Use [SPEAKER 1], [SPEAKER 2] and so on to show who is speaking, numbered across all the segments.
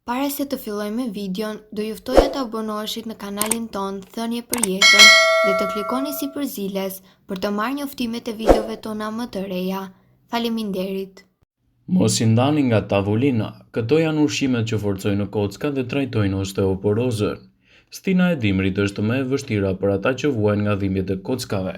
[SPEAKER 1] Para se të fillojmë me videon, do ju ftoja të abonoheshit në kanalin ton Thënie për Jetën dhe të klikoni si përziles për të marrë njoftimet e videove tona më të reja. Faleminderit.
[SPEAKER 2] Mos i ndani nga tavolina. Këto janë ushqimet që forcojnë kocka dhe trajtojnë osteoporozën. Stina e dimrit është më e vështira për ata që vuajnë nga dhimbjet e kockave.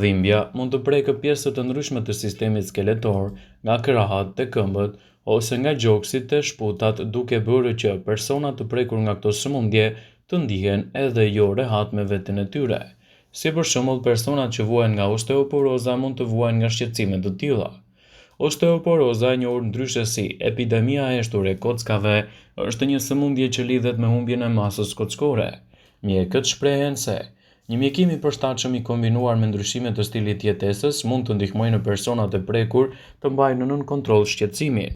[SPEAKER 2] Dhimbja mund të prekë pjesë të ndryshme të sistemit skeletor, nga krahat te këmbët ose nga gjoksit te shputat, duke bërë që personat të prekur nga këto sëmundje të ndihen edhe jo rehat me veten e tyre. Si për shembull, personat që vuajnë nga osteoporoza mund të vuajnë nga shqetësime të tilla. Osteoporoza, e njohur ndryshe si epidemia e shtur e kockave, është një sëmundje që lidhet me humbjen e masës kockore. Mjekët shprehen se një mjekim i përshtatshëm i kombinuar me ndryshime të stilit jetesës mund të ndihmojë në personat e prekur të mbajnë nën kontroll shqetësimin.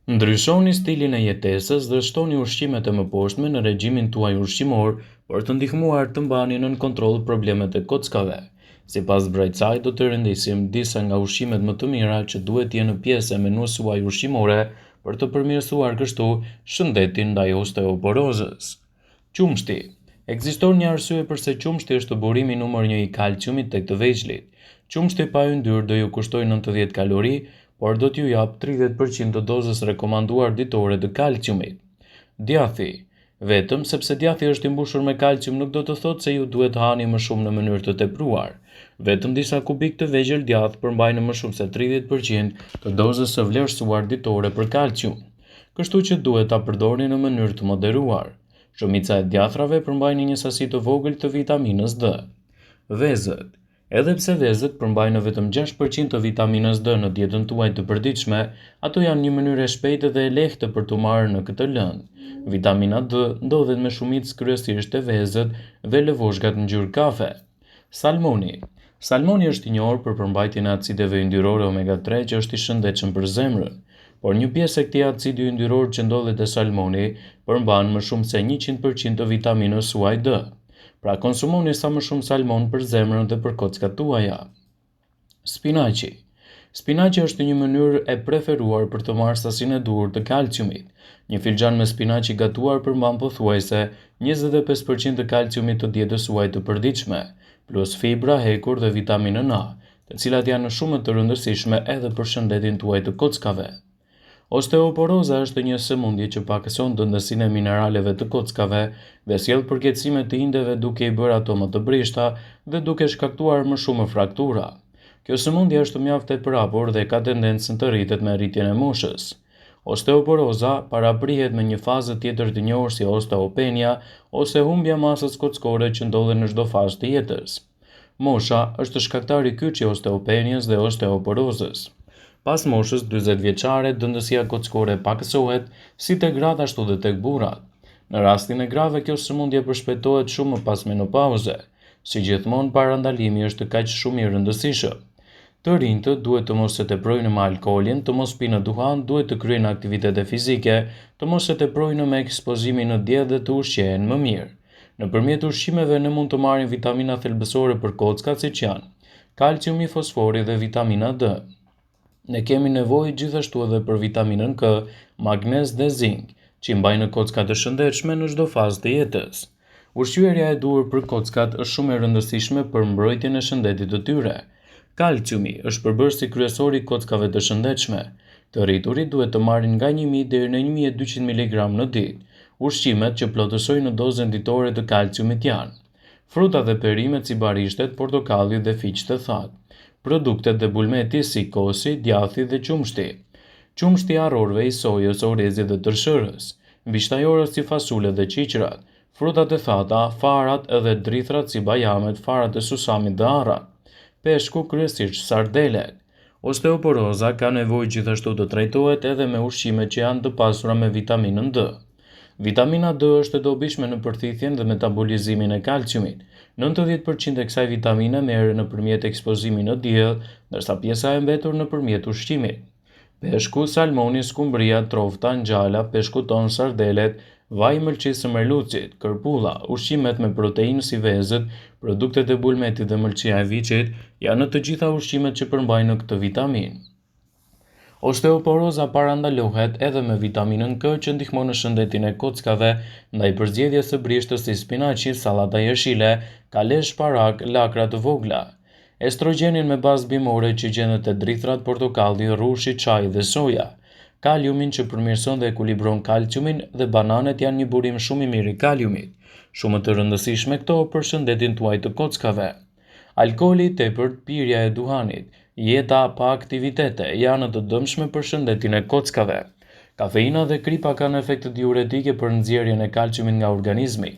[SPEAKER 2] Ndryshoni stilin e jetesës dhe shtoni ushqimet e mëposhtme në regjimin tuaj ushqimor për të ndihmuar të mbani nën kontroll problemet e kockave. Sipas Brajcaj, do të rëndisim disa nga ushqimet më të mira që duhet të jenë pjesë e menues suaj ushqimore për të përmirësuar kështu shëndetin ndaj osteoporozës. Qumshti. Ekziston një arsye pse qumshti është burimi numër 1 i kalciumit tek të vegjëlit. Qumshti pa yndyr do ju kushtoj 90 kalori, por do t'ju jap 30% të dozës rekomanduar ditore të kalciumit. Djathi. Vetëm sepse djathi është i mbushur me kalcium nuk do të thotë se ju duhet të hani më shumë në mënyrë të tepruar. Vetëm disa kubik të vegjël djath përmbajnë më shumë se 30% të dozës së vlerësuar ditore për kalcium, kështu që duhet ta përdorni në mënyrë të moderuar. Shumica e djathrave përmbajnë një sasi të vogël të vitaminës D. Vezët. Edhe pse vezët përmbajnë vetëm 6% të vitaminës D në dietën tuaj të përditshme, ato janë një mënyrë e shpejtë dhe e lehtë për t'u marrë në këtë lëndë. Vitamina D ndodhet me shumicë kryesisht te vezët dhe lëvozhgat në ngjyrë kafe. Salmoni. Salmoni është i njohur për përmbajtjen e acideve yndyrore omega 3 që është i shëndetshëm për zemrën, por një pjesë e këtij acidi yndyror që ndodhet te salmoni përmban më shumë se 100% të vitaminës suaj D. Pra konsumoni sa më shumë salmon për zemrën dhe për kockat tuaja. Spinaqi. Spinaqi është një mënyrë e preferuar për të marrë sasinë e duhur të kalciumit. Një filxhan me spinaqi gatuar përmban pothuajse 25% të kalciumit të dietës suaj të përditshme, plus fibra, hekur dhe vitaminën A, të cilat janë shumë të rëndësishme edhe për shëndetin tuaj të kockave. Osteoporoza është një sëmundje që pakëson dëndësinë e mineraleve të kockave dhe sjell përkeqësime të indeve duke i bërë ato më të brishta dhe duke shkaktuar më shumë fraktura. Kjo sëmundje është mjaft e përhapur dhe ka tendencën të rritet me rritjen e moshës. Osteoporoza paraprihet me një fazë tjetër të njohur si osteopenia ose humbja masës kockore që ndodhet në çdo fazë të jetës. Mosha është shkaktari i kyç i osteopenias dhe osteoporozës. Pas moshës 40 vjeçare, dëndësia kockore pakësohet si tek gratë ashtu dhe tek burrat. Në rastin e grave, kjo sëmundje përshpejtohet shumë më pas menopauze. Si gjithmonë, parandalimi është kaq shumë i rëndësishëm. Të rinjtët duhet të mos e teprojnë me alkoolin, të mos pinë duhan, duhet të kryejnë aktivitete fizike, të mos e teprojnë me ekspozimin në diell dhe të ushqehen më mirë. Nëpërmjet ushqimeve ne mund të marrim vitamina thelbësore për kockat siç janë kalciumi, fosfori dhe vitamina D. Ne kemi nevojë gjithashtu edhe për vitaminën K, magnez dhe zink, që i mbajnë kockat të shëndetshme në çdo fazë të jetës. Ushqyerja e duhur për kockat është shumë e rëndësishme për mbrojtjen e shëndetit të tyre. Kalciumi është përbërësi kryesor i kockave të shëndetshme. Të rriturit duhet të marrin nga 1000 deri në 1200 mg në ditë. Ushqimet që plotësojnë në dozën ditore të kalciumit janë frutat dhe perimet si barishtet, portokalli dhe fiqt e thatë. Produktet dhe bulmeti si kosi, djathi dhe qumshti. Qumshti i arrorëve, i sojës, orezit dhe tërshërës. Mbishtajorët si fasulet dhe qiqrat. Frutat e thata, farat edhe drithrat si bajamet, farat e susamit dhe arrat. Peshku, kryesisht sardelet. Osteoporoza ka nevojë gjithashtu të trajtohet edhe me ushqime që janë të pasura me vitaminën D. Vitamina D është e dobishme në përthithjen dhe metabolizimin e kalciumit. 90% e kësaj vitamine merret nëpërmjet ekspozimit në diell, ndërsa pjesa e mbetur nëpërmjet ushqimit. Peshku, salmoni, skumbria, trofta, ngjala, peshku ton, sardelet, vaj i mëlçisë së merlucit, kërpulla, ushqimet me proteinë si vezët, produktet e bulmetit dhe mëlçia e viçit janë në të gjitha ushqimet që përmbajnë këtë vitaminë. Osteoporoza parandalohet edhe me vitaminën K që ndihmon në shëndetin e kockave, ndaj përzgjedhjes së brishtës si spinaqi, sallata jeshile, kalesh, parak, lakra të vogla. Estrogenin me bazë bimore që gjendet te drithrat, portokalli, rrushi, çaji dhe soja. Kaliumin që përmirëson dhe ekuilibron kalciumin dhe bananet janë një burim shumë i mirë i kaliumit. Shumë të rëndësishme këto për shëndetin tuaj të kockave. Alkooli i tepërt, pirja e duhanit, jeta pa aktivitete janë të dëmshme për shëndetin e kockave. Kafeina dhe kripa kanë efekte diuretike për nxjerrjen e kalciumit nga organizmi.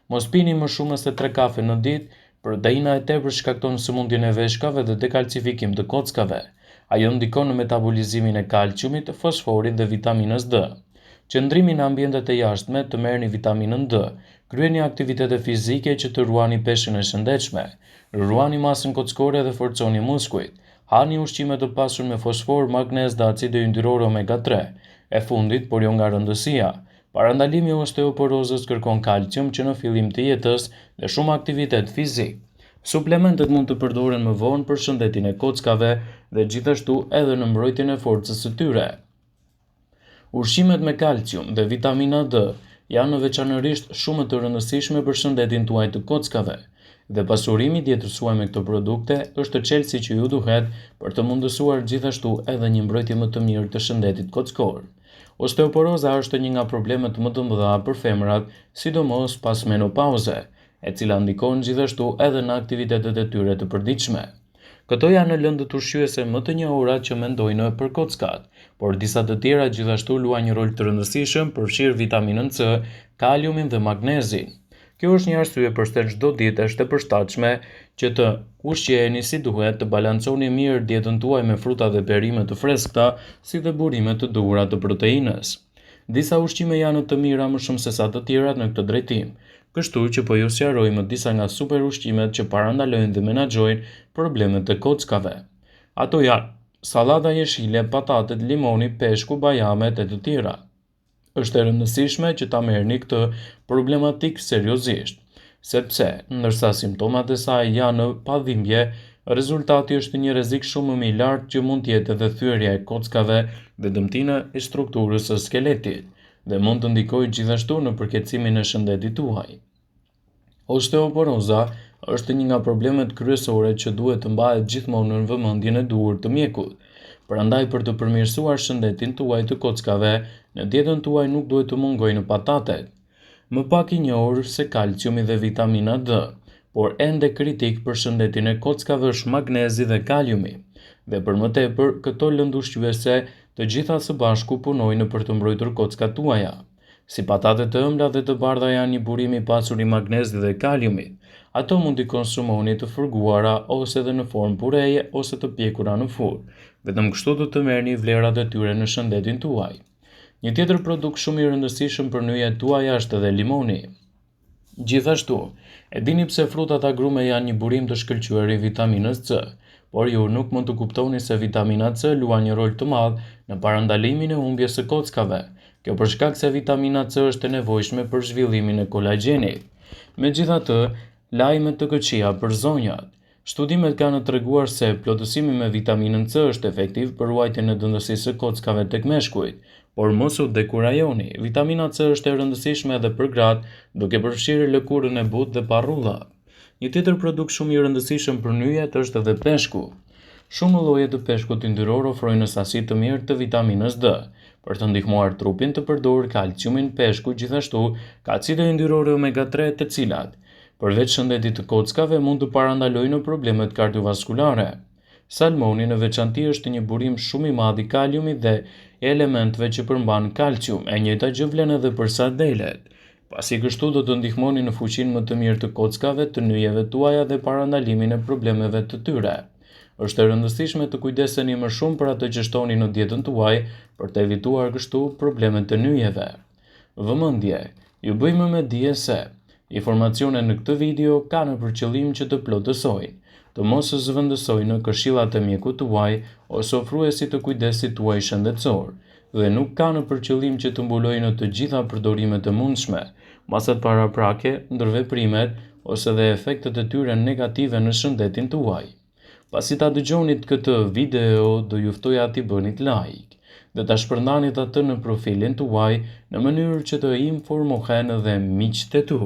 [SPEAKER 2] Mos pini më shumë se 3 kafe në ditë. Proteina e tepërt shkakton sëmundjen e veshkave dhe dekalcifikim të kockave. Ajo ndikon në metabolizimin e kalciumit, fosforit dhe vitaminës D. Qëndrimi në ambientet e jashtme, të merrni vitaminën D. Kryeni aktivitete fizike që të ruani peshën e shëndetshme. Ruani masën kockore dhe forconi muskujt. Hani ushqime të pasur me fosfor, magnez dhe acide yndyrore omega 3. E fundit, por jo nga rëndësia, parandalimi i osteoporozës kërkon kalcium që në fillim të jetës dhe shumë aktivitet fizik. Suplementet mund të përdoren më vonë për shëndetin e kockave dhe gjithashtu edhe në mbrojtjen e forcës së tyre. Ushqimet me kalcium dhe vitamina D janë veçanërisht shumë të rëndësishme për shëndetin tuaj të kockave, dhe pasurimi i jetësuar me këto produkte është të çelësi që ju duhet për të mundësuar gjithashtu edhe një mbrojtje më të mirë të shëndetit kockor. Osteoporoza është një nga problemet më të mëdha për femrat, sidomos pas menopauze, e cila ndikon gjithashtu edhe në aktivitetet e tyre të përditshme. Këto janë lëndët ushqyese më të njohura që mendojnë për kockat, por disa të tjera gjithashtu luajnë një rol të rëndësishëm, përfshirë vitaminën C, kaliumin dhe magnezin. Kjo është një arsye përse çdo ditë është e përshtatshme që të ushqeheni si duhet, të balanconi mirë dietën tuaj me fruta dhe perime të freskëta, si dhe burime të duhura të proteinës. Disa ushqime janë të mira më shumë se sa të tjerat në këtë drejtim, kështu që po ju sqarojmë disa nga super ushqimet që parandalojnë dhe menaxhojnë problemet e kockave. Ato janë sallata jeshile, patatet, limoni, peshku, bajamet e të tjera. Është e rëndësishme që ta merrni këtë problematikë seriozisht, sepse ndërsa simptomat e saj janë në padhimbje, rezultati është një rrezik shumë më i lartë që mund të jetë edhe thyerja e kockave dhe dëmtina e strukturës së skeletit, dhe mund të ndikojë gjithashtu në përkeçimin e shëndetit tuaj. Osteoporoza është një nga problemet kryesore që duhet të mbahet gjithmonë në vëmendjen e duhur të mjekut. Prandaj për të përmirësuar shëndetin tuaj të kockave, në dietën tuaj nuk duhet të mungojnë patatet. Më pak i njohur se kalciumi dhe vitamina D, por ende kritik për shëndetin e kockave është magnezi dhe kaliumi. Dhe për më tepër, këto lëndë ushqyese të gjitha së bashku punojnë për të mbrojtur kockat tuaja. Si patatet të ëmbla dhe të bardha janë një burim i pasur i magnezit dhe kaliumit. Ato mund t'i konsumoni të fërguara ose edhe në formë pureje ose të pjekura në furrë. Vetëm kështu do të merrni vlerat e tyre në shëndetin tuaj. Një tjetër produkt shumë i rëndësishëm për nyjet tuaja është edhe limoni. Gjithashtu, e dini pse frutat agrume janë një burim të shkëlqyer i vitaminës C, por ju nuk mund të kuptoni se vitamina C luan një rol të madh në parandalimin e humbjes së kockave. Kjo për shkak se vitamina C është e nevojshme për zhvillimin e kolagjenit. Megjithatë, lajmet të këqija për zonjat. Studimet kanë treguar se plotësimi me vitaminën C është efektiv për ruajtjen e dëndësisë së kockave tek meshkujt, por mos u dekurajoni. Vitamina C është e rëndësishme edhe për gratë, duke përfshirë lëkurën e butë dhe parrullat. Një tjetër produkt shumë i rëndësishëm për nyjet është edhe peshku. Shumë lloje të peshkut yndyror ofrojnë sasi të mirë të vitaminës D. Për të ndihmuar trupin të përdorë kalciumin, peshku gjithashtu ka acide yndyrore omega 3 të cilat, përveç shëndetit të kockave, mund të parandalojnë problemet kardiovaskulare. Salmoni në veçanti është një burim shumë i madh i kaliumit dhe elementëve që përmban kalcium, e njëjta gjë vlen edhe për sardelet. Pasi kështu do të ndihmoni në fuqinë më të mirë të kockave, të nyjeve tuaja dhe parandalimin e problemeve të tyre. Është e rëndësishme të kujdeseni më shumë për atë që shtoni në dietën tuaj për të evituar kështu problemet të nyjeve. Vëmendje, ju bëjmë me dije se informacionet në këtë video kanë për qëllim që të plotësojnë, të mos zëvendësojnë këshillat e mjekut tuaj ose ofruesit të kujdesit tuaj shëndetësor, dhe nuk kanë për qëllim që të mbulojnë të gjitha përdorimet e mundshme, masat paraprake, ndërveprimet ose dhe efektet e tyre negative në shëndetin tuaj. Pasi ta dëgjonit këtë video, do ju ftoja t'i bënit like. dhe ta shpërndanit atë në profilin tuaj në mënyrë që të informohen dhe miqtë e tu.